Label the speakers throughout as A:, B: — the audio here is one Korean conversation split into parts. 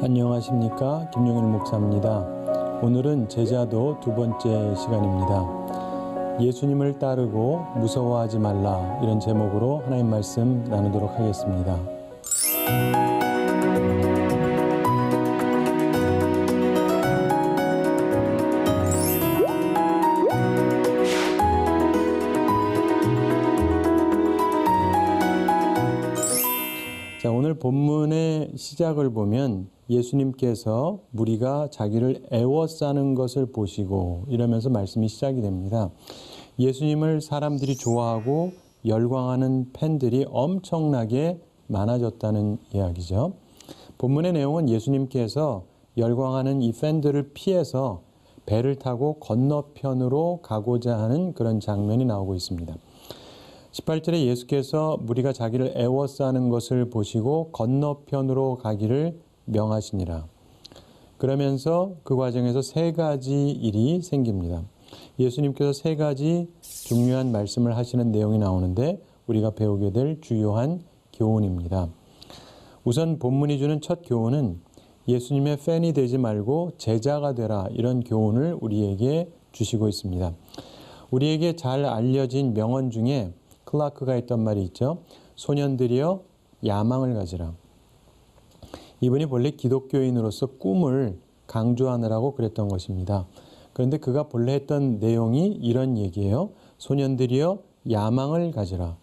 A: 안녕하십니까, 김용일 목사입니다. 오늘은 제자도 두 번째 시간입니다. 예수님을 따르고 무서워하지 말라, 이런 제목으로 하나님 말씀 나누도록 하겠습니다. 자, 오늘 본문의 시작을 보면 예수님께서 무리가 자기를 애워싸는 것을 보시고 이러면서 말씀이 시작이 됩니다. 예수님을 사람들이 좋아하고 열광하는 팬들이 엄청나게 많아졌다는 이야기죠. 본문의 내용은 예수님께서 열광하는 이 팬들을 피해서 배를 타고 건너편으로 가고자 하는 그런 장면이 나오고 있습니다. 18절에 예수께서 무리가 자기를 애워싸는 것을 보시고 건너편으로 가기를 명하시니라. 그러면서 그 과정에서 세 가지 일이 생깁니다. 예수님께서 세 가지 중요한 말씀을 하시는 내용이 나오는데 우리가 배우게 될 주요한 교훈입니다. 우선 본문이 주는 첫 교훈은 예수님의 팬이 되지 말고 제자가 되라, 이런 교훈을 우리에게 주시고 있습니다. 우리에게 잘 알려진 명언 중에 클라크가 했던 말이 있죠. 소년들이여 야망을 가지라. 이분이 본래 기독교인으로서 꿈을 강조하느라고 그랬던 것입니다. 그런데 그가 본래 했던 내용이 이런 얘기예요. 소년들이여 야망을 가지라.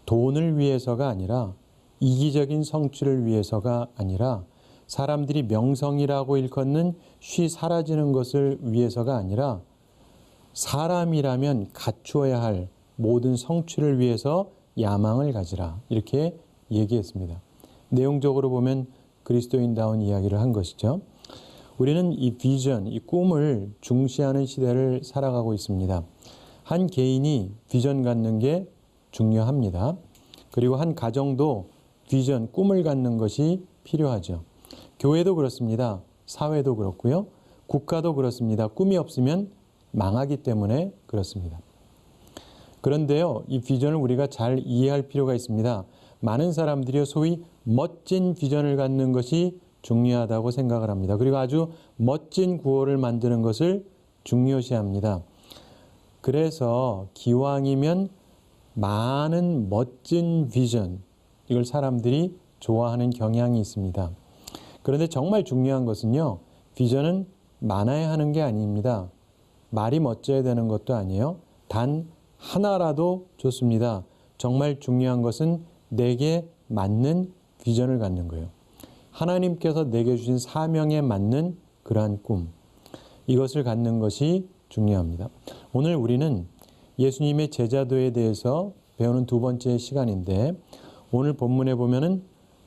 A: 돈을 위해서가 아니라, 이기적인 성취를 위해서가 아니라, 사람들이 명성이라고 일컫는 쉬 사라지는 것을 위해서가 아니라, 사람이라면 갖추어야 할 모든 성취를 위해서 야망을 가지라, 이렇게 얘기했습니다. 내용적으로 보면 그리스도인다운 이야기를 한 것이죠. 우리는 이 비전, 이 꿈을 중시하는 시대를 살아가고 있습니다. 한 개인이 비전 갖는 게 중요합니다. 그리고 한 가정도 비전, 꿈을 갖는 것이 필요하죠. 교회도 그렇습니다. 사회도 그렇고요. 국가도 그렇습니다. 꿈이 없으면 망하기 때문에 그렇습니다. 그런데요, 이 비전을 우리가 잘 이해할 필요가 있습니다. 많은 사람들이 소위 멋진 비전을 갖는 것이 중요하다고 생각을 합니다. 그리고 아주 멋진 구호를 만드는 것을 중요시합니다. 그래서 기왕이면 많은 멋진 비전, 이걸 사람들이 좋아하는 경향이 있습니다. 그런데 정말 중요한 것은요, 비전은 많아야 하는 게 아닙니다. 말이 멋져야 되는 것도 아니에요. 단 하나라도 좋습니다. 정말 중요한 것은 내게 맞는 비전을 갖는 거예요. 하나님께서 내게 주신 사명에 맞는 그러한 꿈, 이것을 갖는 것이 중요합니다. 오늘 우리는 예수님의 제자도에 대해서 배우는 두 번째 시간인데, 오늘 본문에 보면은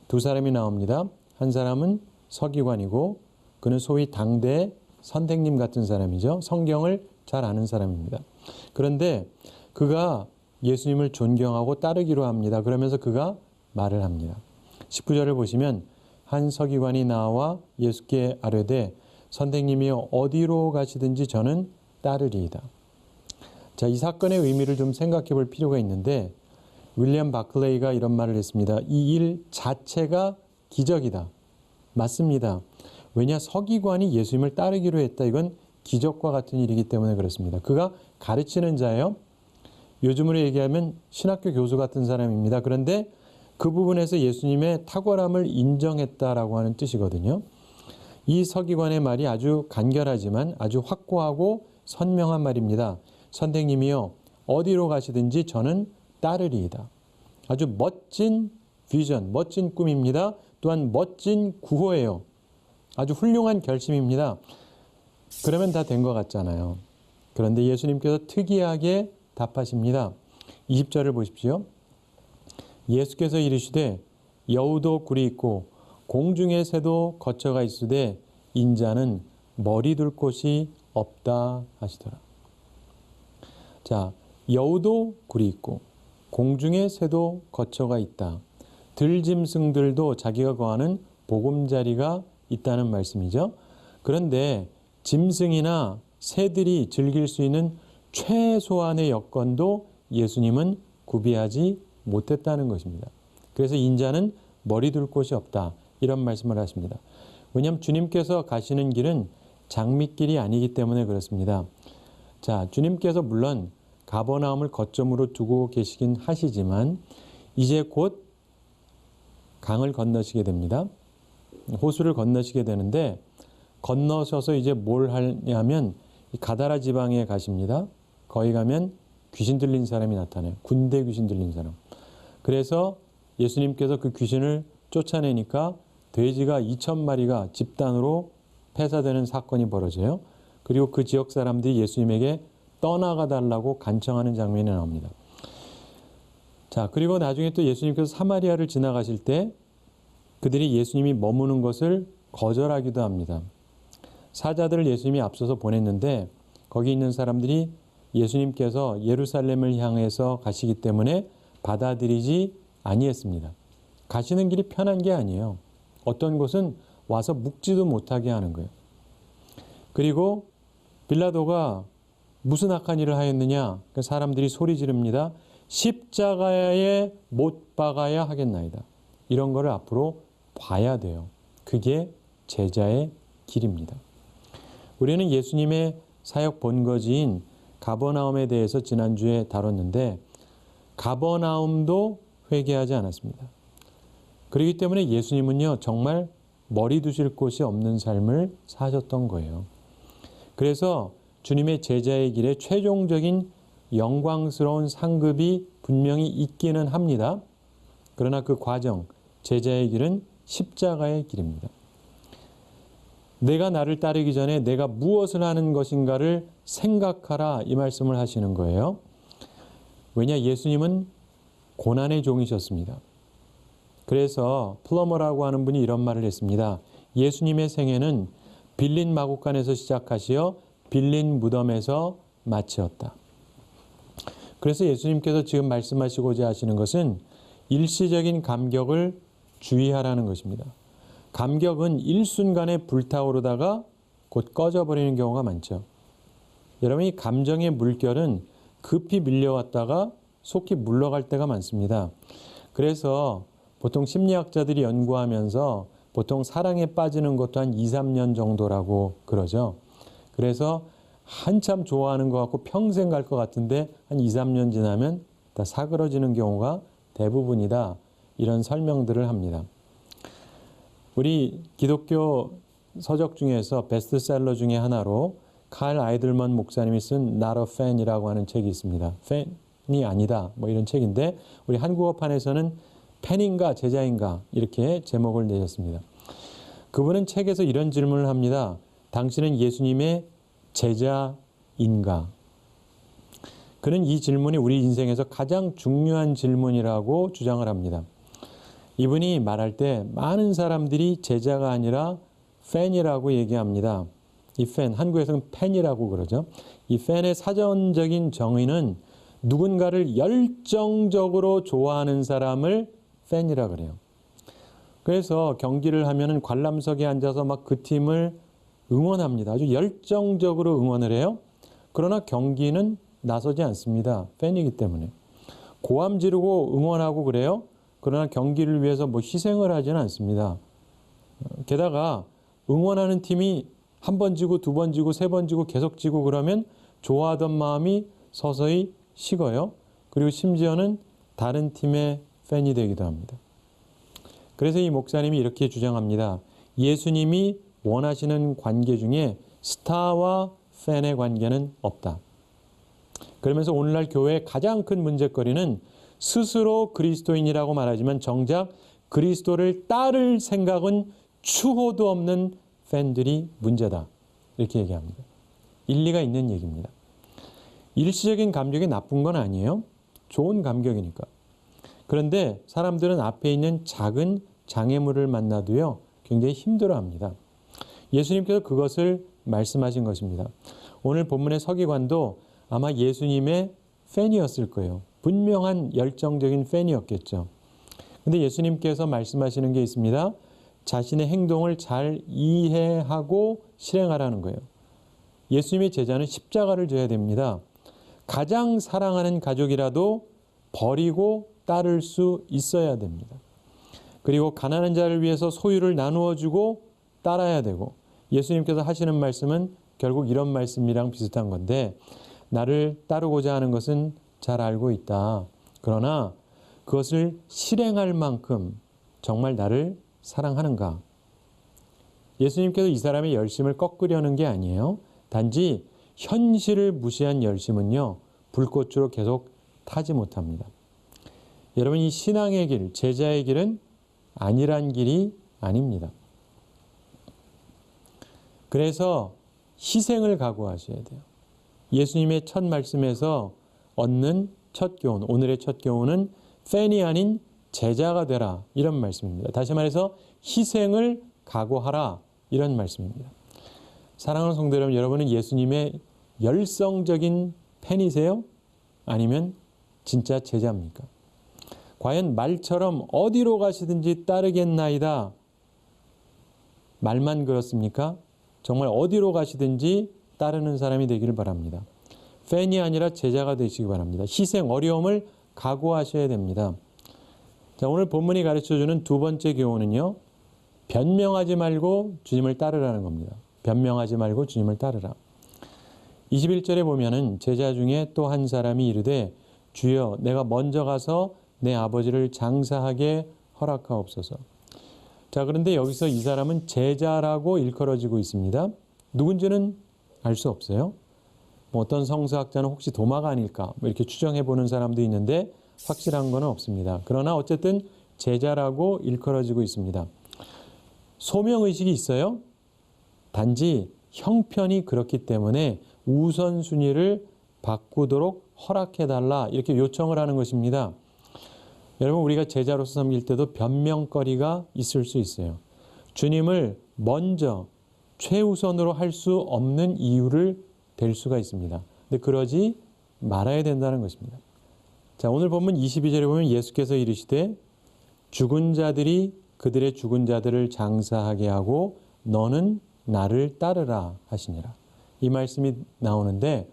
A: 두 사람이 나옵니다. 한 사람은 서기관이고 그는 소위 당대 선생님 같은 사람이죠. 성경을 잘 아는 사람입니다. 그런데 그가 예수님을 존경하고 따르기로 합니다. 그러면서 그가 말을 합니다. 19절을 보시면 한 서기관이 나와 예수께 아뢰되 선생님이여 어디로 가시든지 저는 따르리이다. 자, 이 사건의 의미를 좀 생각해 볼 필요가 있는데, 윌리엄 바클레이가 이런 말을 했습니다. 이 일 자체가 기적이다. 맞습니다. 왜냐, 서기관이 예수님을 따르기로 했다. 이건 기적과 같은 일이기 때문에 그렇습니다. 그가 가르치는 자예요. 요즘으로 얘기하면 신학교 교수 같은 사람입니다. 그런데 그 부분에서 예수님의 탁월함을 인정했다라고 하는 뜻이거든요. 이 서기관의 말이 아주 간결하지만 아주 확고하고 선명한 말입니다. 선생님이여 어디로 가시든지 저는 따르리이다. 아주 멋진 비전, 멋진 꿈입니다. 또한 멋진 구호예요. 아주 훌륭한 결심입니다. 그러면 다 된 것 같잖아요. 그런데 예수님께서 특이하게 답하십니다. 20절을 보십시오. 예수께서 이르시되 여우도 굴이 있고 공중의 새도 거처가 있으되 인자는 머리 둘 곳이 없다 하시더라. 자, 여우도 굴이 있고 공중의 새도 거처가 있다. 들짐승들도 자기가 거하는 보금자리가 있다는 말씀이죠. 그런데 짐승이나 새들이 즐길 수 있는 최소한의 여건도 예수님은 구비하지 못했다는 것입니다. 그래서 인자는 머리 둘 곳이 없다, 이런 말씀을 하십니다. 왜냐하면 주님께서 가시는 길은 장밋길이 아니기 때문에 그렇습니다. 자, 주님께서 물론 가버나움을 거점으로 두고 계시긴 하시지만 이제 곧 강을 건너시게 됩니다. 호수를 건너시게 되는데 건너셔서 이제 뭘 하냐면 가다라 지방에 가십니다. 거기 가면 귀신 들린 사람이 나타나요. 군대 귀신 들린 사람. 그래서 예수님께서 그 귀신을 쫓아내니까 돼지가 2,000마리가 집단으로 폐사되는 사건이 벌어져요. 그리고 그 지역 사람들이 예수님에게 떠나가 달라고 간청하는 장면이 나옵니다. 자, 그리고 나중에 또 예수님께서 사마리아를 지나가실 때 그들이 예수님이 머무는 것을 거절하기도 합니다. 사자들을 예수님이 앞서서 보냈는데 거기 있는 사람들이 예수님께서 예루살렘을 향해서 가시기 때문에 받아들이지 아니했습니다. 가시는 길이 편한 게 아니에요. 어떤 곳은 와서 묵지도 못하게 하는 거예요. 그리고 빌라도가 무슨 악한 일을 하였느냐? 사람들이 소리 지릅니다. 십자가에 못 박아야 하겠나이다. 이런 거를 앞으로 봐야 돼요. 그게 제자의 길입니다. 우리는 예수님의 사역 본거지인 가버나움에 대해서 지난주에 다뤘는데 가버나움도 회개하지 않았습니다. 그렇기 때문에 예수님은요, 정말 머리 두실 곳이 없는 삶을 사셨던 거예요. 그래서 주님의 제자의 길에 최종적인 영광스러운 상급이 분명히 있기는 합니다. 그러나 그 과정, 제자의 길은 십자가의 길입니다. 내가 나를 따르기 전에 내가 무엇을 하는 것인가를 생각하라, 이 말씀을 하시는 거예요. 왜냐, 예수님은 고난의 종이셨습니다. 그래서 플러머라고 하는 분이 이런 말을 했습니다. 예수님의 생애는 빌린 마구간에서 시작하시어 빌린 무덤에서 마치었다. 그래서 예수님께서 지금 말씀하시고자 하시는 것은 일시적인 감격을 주의하라는 것입니다. 감격은 일순간에 불타오르다가 곧 꺼져버리는 경우가 많죠. 여러분, 이 감정의 물결은 급히 밀려왔다가 속히 물러갈 때가 많습니다. 그래서 보통 심리학자들이 연구하면서 보통 사랑에 빠지는 것도 한 2, 3년 정도라고 그러죠. 그래서 한참 좋아하는 것 같고 평생 갈 것 같은데 한 2, 3년 지나면 다 사그러지는 경우가 대부분이다. 이런 설명들을 합니다. 우리 기독교 서적 중에서 베스트셀러 중에 하나로 칼 아이들먼 목사님이 쓴 Not a Fan이라고 하는 책이 있습니다. 팬이 아니다, 뭐 이런 책인데 우리 한국어판에서는 팬인가 제자인가 이렇게 제목을 내셨습니다. 그분은 책에서 이런 질문을 합니다. 당신은 예수님의 제자인가? 그는 이 질문이 우리 인생에서 가장 중요한 질문이라고 주장을 합니다. 이분이 말할 때 많은 사람들이 제자가 아니라 팬이라고 얘기합니다. 이 팬, 한국에서는 팬이라고 그러죠. 이 팬의 사전적인 정의는 누군가를 열정적으로 좋아하는 사람을 팬이라 그래요. 그래서 경기를 하면은 관람석에 앉아서 막 그 팀을 응원합니다. 아주 열정적으로 응원을 해요. 그러나 경기는 나서지 않습니다. 팬이기 때문에. 고함 지르고 응원하고 그래요. 그러나 경기를 위해서 뭐 희생을 하지는 않습니다. 게다가 응원하는 팀이 한 번 지고 두 번 지고 세 번 지고 계속 지고 그러면 좋아하던 마음이 서서히 식어요. 그리고 심지어는 다른 팀의 팬이 되기도 합니다. 그래서 이 목사님이 이렇게 주장합니다. 예수님이 원하시는 관계 중에 스타와 팬의 관계는 없다. 그러면서 오늘날 교회의 가장 큰 문제거리는 스스로 그리스도인이라고 말하지만 정작 그리스도를 따를 생각은 추호도 없는 팬들이 문제다. 이렇게 얘기합니다. 일리가 있는 얘기입니다. 일시적인 감격이 나쁜 건 아니에요. 좋은 감격이니까. 그런데 사람들은 앞에 있는 작은 장애물을 만나도요, 굉장히 힘들어합니다. 예수님께서 그것을 말씀하신 것입니다. 오늘 본문의 서기관도 아마 예수님의 팬이었을 거예요. 분명한 열정적인 팬이었겠죠. 근데 예수님께서 말씀하시는 게 있습니다. 자신의 행동을 잘 이해하고 실행하라는 거예요. 예수님의 제자는 십자가를 져야 됩니다. 가장 사랑하는 가족이라도 버리고 따를 수 있어야 됩니다. 그리고 가난한 자를 위해서 소유를 나누어 주고 따라야 되고 예수님께서 하시는 말씀은 결국 이런 말씀이랑 비슷한 건데 나를 따르고자 하는 것은 잘 알고 있다. 그러나 그것을 실행할 만큼 정말 나를 사랑하는가? 예수님께서 이 사람의 열심을 꺾으려는 게 아니에요. 단지 현실을 무시한 열심은요, 불꽃으로 계속 타지 못합니다. 여러분, 이 신앙의 길, 제자의 길은 안일한 길이 아닙니다. 그래서 희생을 각오하셔야 돼요. 예수님의 첫 말씀에서 얻는 첫 교훈, 오늘의 첫 교훈은 팬이 아닌 제자가 되라, 이런 말씀입니다. 다시 말해서 희생을 각오하라, 이런 말씀입니다. 사랑하는 성도 여러분, 여러분은 예수님의 열성적인 팬이세요? 아니면 진짜 제자입니까? 과연 말처럼 어디로 가시든지 따르겠나이다. 말만 그렇습니까? 정말 어디로 가시든지 따르는 사람이 되기를 바랍니다. 팬이 아니라 제자가 되시기 바랍니다. 희생, 어려움을 각오하셔야 됩니다. 자, 오늘 본문이 가르쳐주는 두 번째 교훈은요, 변명하지 말고 주님을 따르라는 겁니다. 변명하지 말고 주님을 따르라. 21절에 보면은 제자 중에 또 한 사람이 이르되 주여 내가 먼저 가서 내 아버지를 장사하게 허락하옵소서. 자, 그런데 여기서 이 사람은 제자라고 일컬어지고 있습니다. 누군지는 알 수 없어요. 뭐 어떤 성서학자는 혹시 도마가 아닐까 이렇게 추정해 보는 사람도 있는데 확실한 건 없습니다. 그러나 어쨌든 제자라고 일컬어지고 있습니다. 소명의식이 있어요. 단지 형편이 그렇기 때문에 우선순위를 바꾸도록 허락해달라 이렇게 요청을 하는 것입니다. 여러분, 우리가 제자로서 섬길 때도 변명거리가 있을 수 있어요. 주님을 먼저 최우선으로 할 수 없는 이유를 댈 수가 있습니다. 근데 그러지 말아야 된다는 것입니다. 자, 오늘 본문 22절에 보면 예수께서 이르시되 죽은 자들이 그들의 죽은 자들을 장사하게 하고 너는 나를 따르라 하시니라. 이 말씀이 나오는데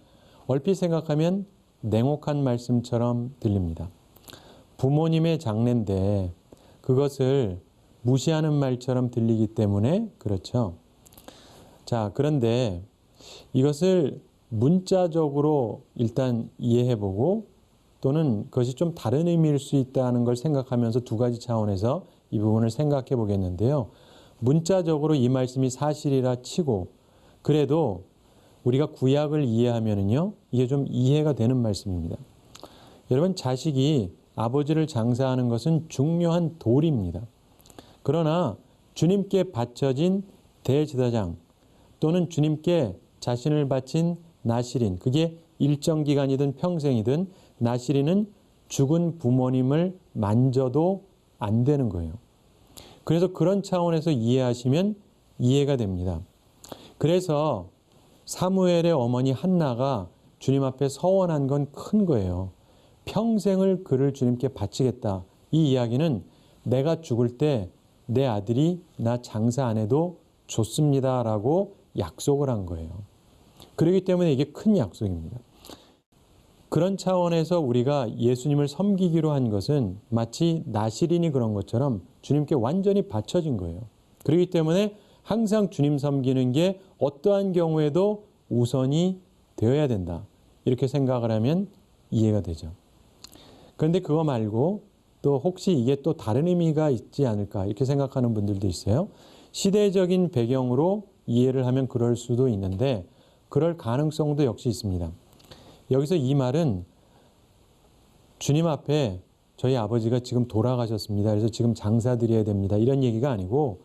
A: 얼핏 생각하면 냉혹한 말씀처럼 들립니다. 부모님의 장례인데 그것을 무시하는 말처럼 들리기 때문에 그렇죠. 자, 그런데 이것을 문자적으로 일단 이해해보고 또는 그것이 좀 다른 의미일 수 있다는 걸 생각하면서 두 가지 차원에서 이 부분을 생각해 보겠는데요. 문자적으로 이 말씀이 사실이라 치고 그래도 우리가 구약을 이해하면은요, 이게 좀 이해가 되는 말씀입니다. 여러분, 자식이 아버지를 장사하는 것은 중요한 도리입니다. 그러나 주님께 바쳐진 대제사장 또는 주님께 자신을 바친 나시린, 그게 일정 기간이든 평생이든 나시린은 죽은 부모님을 만져도 안 되는 거예요. 그래서 그런 차원에서 이해하시면 이해가 됩니다. 그래서 사무엘의 어머니 한나가 주님 앞에 서원한 건 큰 거예요. 평생을 그를 주님께 바치겠다. 이 이야기는 내가 죽을 때 내 아들이 나 장사 안 해도 좋습니다라고 약속을 한 거예요. 그렇기 때문에 이게 큰 약속입니다. 그런 차원에서 우리가 예수님을 섬기기로 한 것은 마치 나시린이 그런 것처럼 주님께 완전히 바쳐진 거예요. 그렇기 때문에 항상 주님 섬기는 게 어떠한 경우에도 우선이 되어야 된다. 이렇게 생각을 하면 이해가 되죠. 그런데 그거 말고 또 혹시 이게 또 다른 의미가 있지 않을까 이렇게 생각하는 분들도 있어요. 시대적인 배경으로 이해를 하면 그럴 수도 있는데 그럴 가능성도 역시 있습니다. 여기서 이 말은 주님 앞에 저희 아버지가 지금 돌아가셨습니다. 그래서 지금 장사 드려야 됩니다. 이런 얘기가 아니고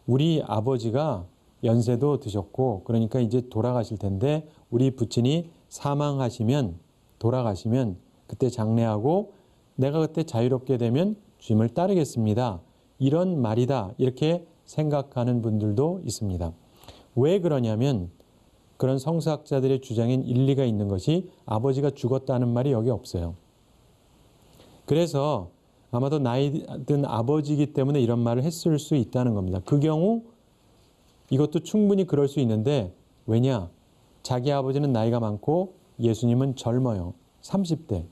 A: 우리 아버지가 연세도 드셨고 그러니까 이제 돌아가실 텐데 우리 부친이 사망하시면 돌아가시면 그때 장례하고 내가 그때 자유롭게 되면 주님을 따르겠습니다. 이런 말이다. 이렇게 생각하는 분들도 있습니다. 왜 그러냐면 그런 성서학자들의 주장엔 일리가 있는 것이 아버지가 죽었다는 말이 여기 없어요. 그래서 아마도 나이 든 아버지이기 때문에 이런 말을 했을 수 있다는 겁니다. 그 경우 이것도 충분히 그럴 수 있는데 왜냐? 자기 아버지는 나이가 많고 예수님은 젊어요. 30대.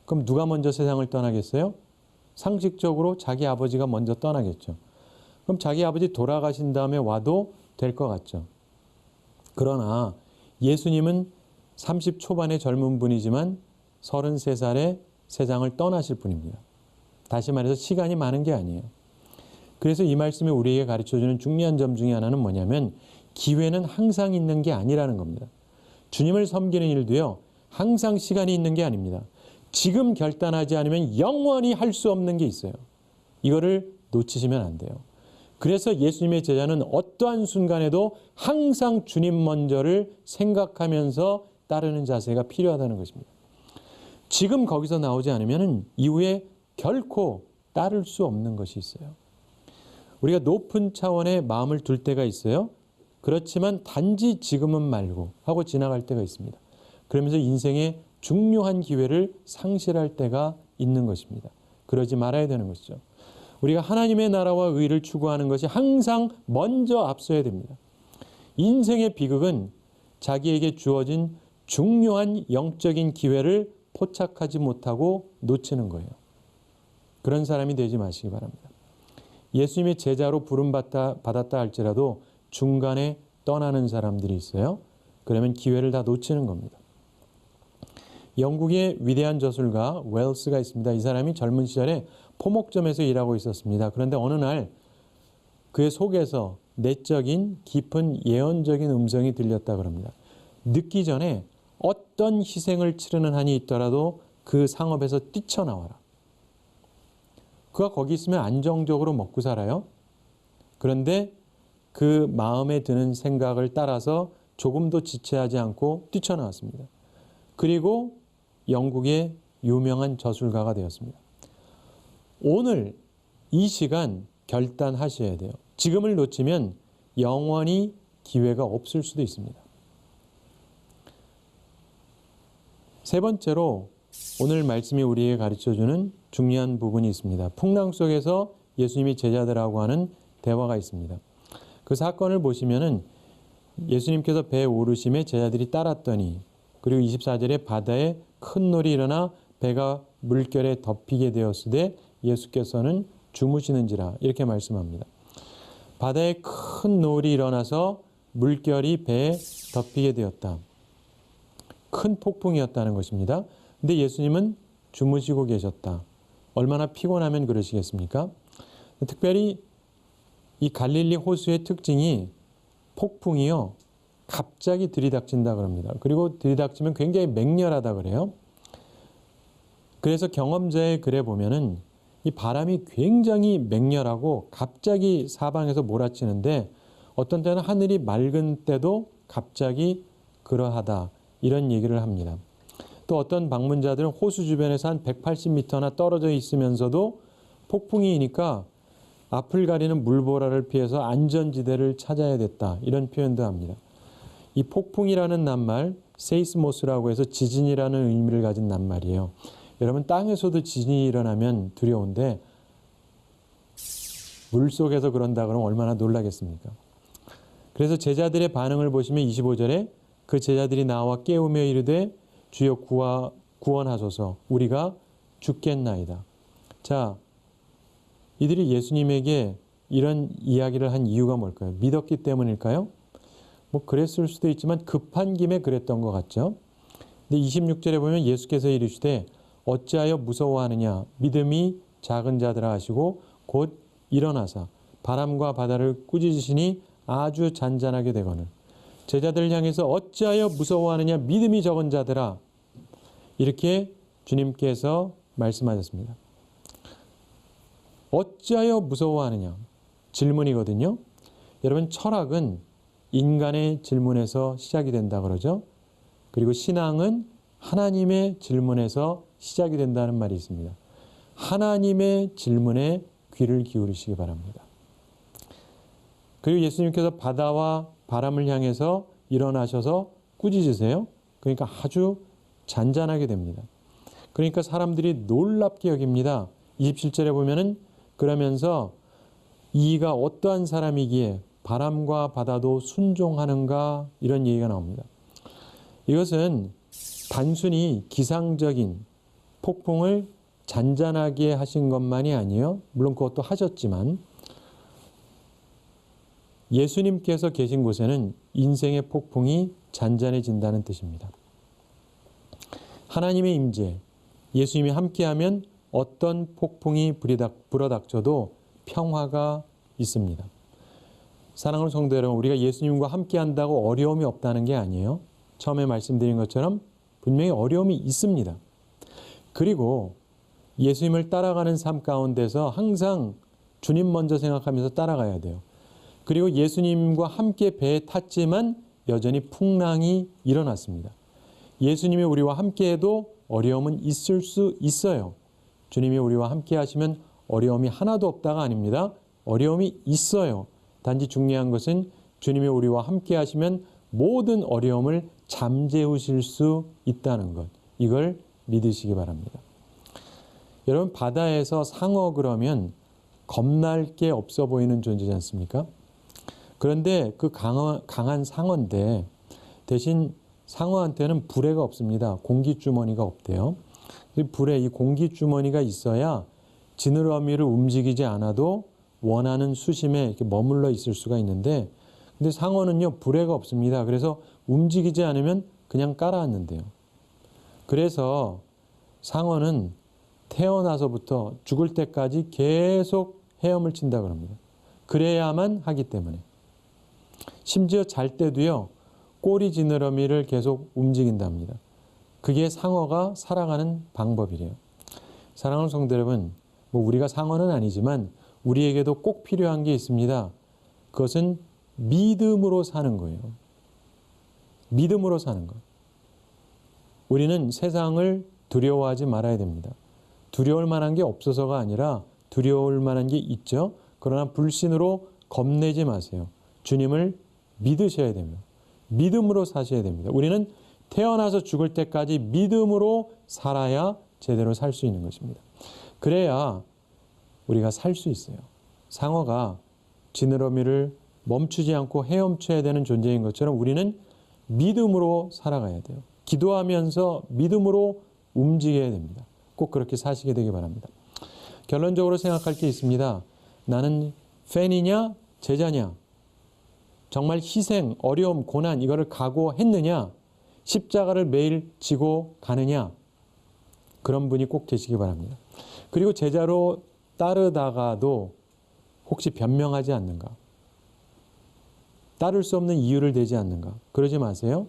A: 그럼 누가 먼저 세상을 떠나겠어요? 상식적으로 자기 아버지가 먼저 떠나겠죠. 그럼 자기 아버지 돌아가신 다음에 와도 될 것 같죠. 그러나 예수님은 30 초반의 젊은 분이지만 33살에 세상을 떠나실 분입니다. 다시 말해서 시간이 많은 게 아니에요. 그래서 이 말씀이 우리에게 가르쳐주는 중요한 점 중에 하나는 뭐냐면 기회는 항상 있는 게 아니라는 겁니다. 주님을 섬기는 일도요. 항상 시간이 있는 게 아닙니다. 지금 결단하지 않으면 영원히 할 수 없는 게 있어요. 이거를 놓치시면 안 돼요. 그래서 예수님의 제자는 어떠한 순간에도 항상 주님 먼저를 생각하면서 따르는 자세가 필요하다는 것입니다. 지금 거기서 나오지 않으면 이후에 결코 따를 수 없는 것이 있어요. 우리가 높은 차원의 마음을 둘 때가 있어요. 그렇지만 단지 지금은 말고 하고 지나갈 때가 있습니다. 그러면서 인생의 중요한 기회를 상실할 때가 있는 것입니다. 그러지 말아야 되는 것이죠. 우리가 하나님의 나라와 의를 추구하는 것이 항상 먼저 앞서야 됩니다. 인생의 비극은 자기에게 주어진 중요한 영적인 기회를 포착하지 못하고 놓치는 거예요. 그런 사람이 되지 마시기 바랍니다. 예수님의 제자로 부름받았다 할지라도 중간에 떠나는 사람들이 있어요. 그러면 기회를 다 놓치는 겁니다. 영국의 위대한 저술가 웰스가 있습니다. 이 사람이 젊은 시절에 포목점에서 일하고 있었습니다. 그런데 어느 날 그의 속에서 내적인 깊은 예언적인 음성이 들렸다 그럽니다. 늦기 전에 어떤 희생을 치르는 한이 있더라도 그 상업에서 뛰쳐나와라. 그가 거기 있으면 안정적으로 먹고 살아요. 그런데 그 마음에 드는 생각을 따라서 조금도 지체하지 않고 뛰쳐나왔습니다. 그리고 영국의 유명한 저술가가 되었습니다. 오늘 이 시간 결단하셔야 돼요. 지금을 놓치면 영원히 기회가 없을 수도 있습니다. 세 번째로 오늘 말씀이 우리에게 가르쳐주는 중요한 부분이 있습니다. 풍랑 속에서 예수님이 제자들하고 하는 대화가 있습니다. 그 사건을 보시면은 예수님께서 배에 오르심에 제자들이 따랐더니 그리고 24절에 바다에 큰 놀이 일어나 배가 물결에 덮이게 되었으되 예수께서는 주무시는지라 이렇게 말씀합니다. 바다에 큰 놀이 일어나서 물결이 배에 덮이게 되었다. 큰 폭풍이었다는 것입니다. 근데 예수님은 주무시고 계셨다. 얼마나 피곤하면 그러시겠습니까? 특별히 이 갈릴리 호수의 특징이 폭풍이요. 갑자기 들이닥친다 그럽니다. 그리고 들이닥치면 굉장히 맹렬하다 그래요. 그래서 경험자의 글에 보면은 이 바람이 굉장히 맹렬하고 갑자기 사방에서 몰아치는데 어떤 때는 하늘이 맑은 때도 갑자기 그러하다. 이런 얘기를 합니다. 또 어떤 방문자들은 호수 주변에서 한 180m나 떨어져 있으면서도 폭풍이니까 앞을 가리는 물보라를 피해서 안전지대를 찾아야 됐다. 이런 표현도 합니다. 이 폭풍이라는 낱말, 세이스모스라고 해서 지진이라는 의미를 가진 낱말이에요. 여러분 땅에서도 지진이 일어나면 두려운데 물속에서 그런다 그러면 얼마나 놀라겠습니까? 그래서 제자들의 반응을 보시면 25절에 그 제자들이 나와 깨우며 이르되 주여 구원하소서 우리가 죽겠나이다. 자, 이들이 예수님에게 이런 이야기를 한 이유가 뭘까요? 믿었기 때문일까요? 뭐 그랬을 수도 있지만 급한 김에 그랬던 것 같죠. 근데 26절에 보면 예수께서 이르시되 어찌하여 무서워하느냐 믿음이 작은 자들아 하시고 곧 일어나사 바람과 바다를 꾸짖으시니 아주 잔잔하게 되거늘 제자들을 향해서 어찌하여 무서워하느냐 믿음이 적은 자들아 이렇게 주님께서 말씀하셨습니다. 어찌하여 무서워하느냐 질문이거든요. 여러분 철학은 인간의 질문에서 시작이 된다 그러죠. 그리고 신앙은 하나님의 질문에서 시작이 된다는 말이 있습니다. 하나님의 질문에 귀를 기울이시기 바랍니다. 그리고 예수님께서 바다와 바람을 향해서 일어나셔서 꾸짖으세요. 그러니까 아주 잔잔하게 됩니다. 그러니까 사람들이 놀랍게 여깁니다. 27절에 보면은 그러면서 이가 어떠한 사람이기에 바람과 바다도 순종하는가 이런 얘기가 나옵니다. 이것은 단순히 기상적인 폭풍을 잔잔하게 하신 것만이 아니에요. 물론 그것도 하셨지만 예수님께서 계신 곳에는 인생의 폭풍이 잔잔해진다는 뜻입니다. 하나님의 임재, 예수님이 함께하면 어떤 폭풍이 불어닥쳐도 평화가 있습니다. 사랑하는 성도 여러분, 우리가 예수님과 함께한다고 어려움이 없다는 게 아니에요. 처음에 말씀드린 것처럼 분명히 어려움이 있습니다. 그리고 예수님을 따라가는 삶 가운데서 항상 주님 먼저 생각하면서 따라가야 돼요. 그리고 예수님과 함께 배에 탔지만 여전히 풍랑이 일어났습니다. 예수님이 우리와 함께해도 어려움은 있을 수 있어요. 주님이 우리와 함께 하시면 어려움이 하나도 없다가 아닙니다. 어려움이 있어요. 단지 중요한 것은 주님이 우리와 함께 하시면 모든 어려움을 잠재우실 수 있다는 것. 이걸 믿으시기 바랍니다. 여러분, 바다에서 상어 그러면 겁날 게 없어 보이는 존재지 않습니까? 그런데 그 강한 상어인데 대신 상어한테는 불에가 없습니다. 공기주머니가 없대요. 불에 이 공기주머니가 있어야 지느러미를 움직이지 않아도 원하는 수심에 이렇게 머물러 있을 수가 있는데, 근데 상어는요, 불에가 없습니다. 그래서 움직이지 않으면 그냥 깔아앉는데요. 그래서 상어는 태어나서부터 죽을 때까지 계속 헤엄을 친다 그럽니다. 그래야만 하기 때문에. 심지어 잘 때도요, 꼬리 지느러미를 계속 움직인답니다. 그게 상어가 살아가는 방법이래요. 사랑하는 성도 여러분, 우리가 상어는 아니지만 우리에게도 꼭 필요한 게 있습니다. 그것은 믿음으로 사는 거예요. 믿음으로 사는 것. 우리는 세상을 두려워하지 말아야 됩니다. 두려울 만한 게 없어서가 아니라 두려울 만한 게 있죠. 그러나 불신으로 겁내지 마세요. 주님을 믿으셔야 됩니다. 믿음으로 사셔야 됩니다. 우리는 태어나서 죽을 때까지 믿음으로 살아야 제대로 살 수 있는 것입니다. 그래야 우리가 살 수 있어요. 상어가 지느러미를 멈추지 않고 헤엄쳐야 되는 존재인 것처럼 우리는 믿음으로 살아가야 돼요. 기도하면서 믿음으로 움직여야 됩니다. 꼭 그렇게 사시게 되기 바랍니다. 결론적으로 생각할 게 있습니다. 나는 팬이냐 제자냐? 정말 희생, 어려움, 고난 이거를 각오했느냐? 십자가를 매일 지고 가느냐? 그런 분이 꼭 되시기 바랍니다. 그리고 제자로 따르다가도 혹시 변명하지 않는가? 따를 수 없는 이유를 대지 않는가? 그러지 마세요.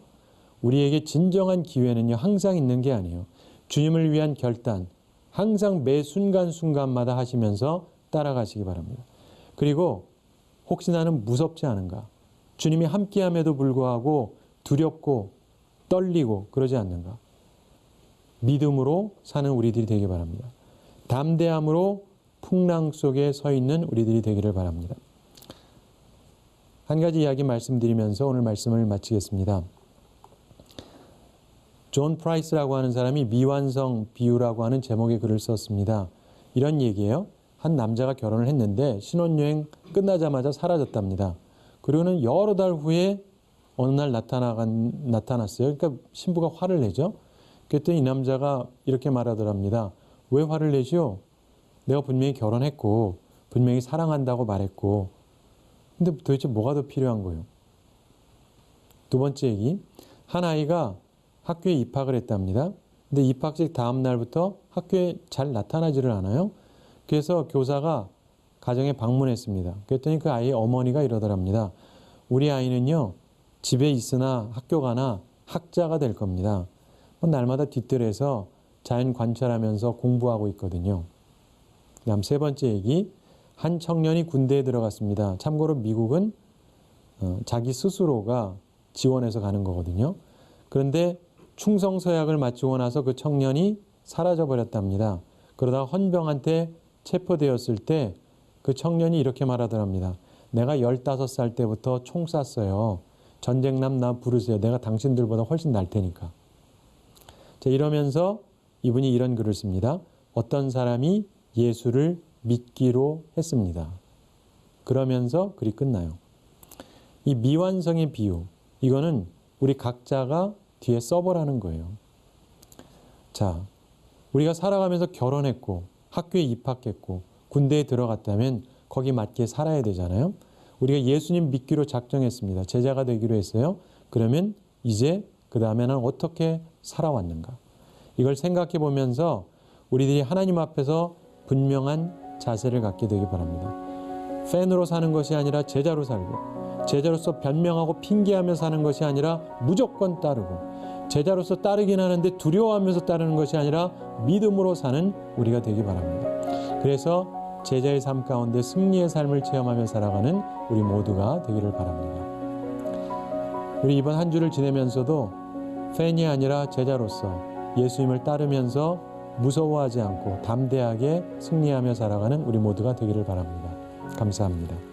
A: 우리에게 진정한 기회는요, 항상 있는 게 아니에요. 주님을 위한 결단, 항상 매 순간순간마다 하시면서 따라가시기 바랍니다. 그리고 혹시 나는 무섭지 않은가? 주님이 함께함에도 불구하고 두렵고 떨리고 그러지 않는가? 믿음으로 사는 우리들이 되기 바랍니다. 담대함으로 풍랑 속에 서 있는 우리들이 되기를 바랍니다. 한 가지 이야기 말씀드리면서 오늘 말씀을 마치겠습니다. 존 프라이스라고 하는 사람이 미완성 비유라고 하는 제목의 글을 썼습니다. 이런 얘기예요. 한 남자가 결혼을 했는데 신혼여행 끝나자마자 사라졌답니다. 그리고는 여러 달 후에 어느 날 나타났어요. 그러니까 신부가 화를 내죠. 그랬더니 이 남자가 이렇게 말하더랍니다. 왜 화를 내시오? 내가 분명히 결혼했고 분명히 사랑한다고 말했고, 근데 도대체 뭐가 더 필요한 거예요? 두 번째 얘기, 한 아이가 학교에 입학을 했답니다. 근데 입학식 다음 날부터 학교에 잘 나타나지를 않아요. 그래서 교사가 가정에 방문했습니다. 그랬더니 그 아이의 어머니가 이러더랍니다. 우리 아이는요, 집에 있으나 학교 가나 학자가 될 겁니다. 날마다 뒤뜰에서 자연 관찰하면서 공부하고 있거든요. 그다음 세 번째 얘기, 한 청년이 군대에 들어갔습니다. 참고로 미국은 자기 스스로가 지원해서 가는 거거든요. 그런데 충성서약을 마치고 나서 그 청년이 사라져 버렸답니다. 그러다가 헌병한테 체포되었을 때 그 청년이 이렇게 말하더랍니다. 내가 15살 때부터 총 쐈어요. 전쟁남 나 부르세요. 내가 당신들보다 훨씬 날 테니까. 자, 이러면서 이분이 이런 글을 씁니다. 어떤 사람이 예수를 믿기로 했습니다. 그러면서 글이 끝나요. 이 미완성의 비유, 이거는 우리 각자가 뒤에 써보라는 거예요. 자, 우리가 살아가면서 결혼했고 학교에 입학했고 군대에 들어갔다면 거기 맞게 살아야 되잖아요. 우리가 예수님 믿기로 작정했습니다. 제자가 되기로 했어요. 그러면 이제 그 다음에는 어떻게 살아왔는가? 이걸 생각해 보면서 우리들이 하나님 앞에서 분명한 자세를 갖게 되기 바랍니다. 팬으로 사는 것이 아니라 제자로 살고, 제자로서 변명하고 핑계하며 사는 것이 아니라 무조건 따르고, 제자로서 따르긴 하는데 두려워하면서 따르는 것이 아니라 믿음으로 사는 우리가 되기 바랍니다. 그래서 제자의 삶 가운데 승리의 삶을 체험하며 살아가는 우리 모두가 되기를 바랍니다. 우리 이번 한 주를 지내면서도 팬이 아니라 제자로서 예수님을 따르면서 무서워하지 않고 담대하게 승리하며 살아가는 우리 모두가 되기를 바랍니다. 감사합니다.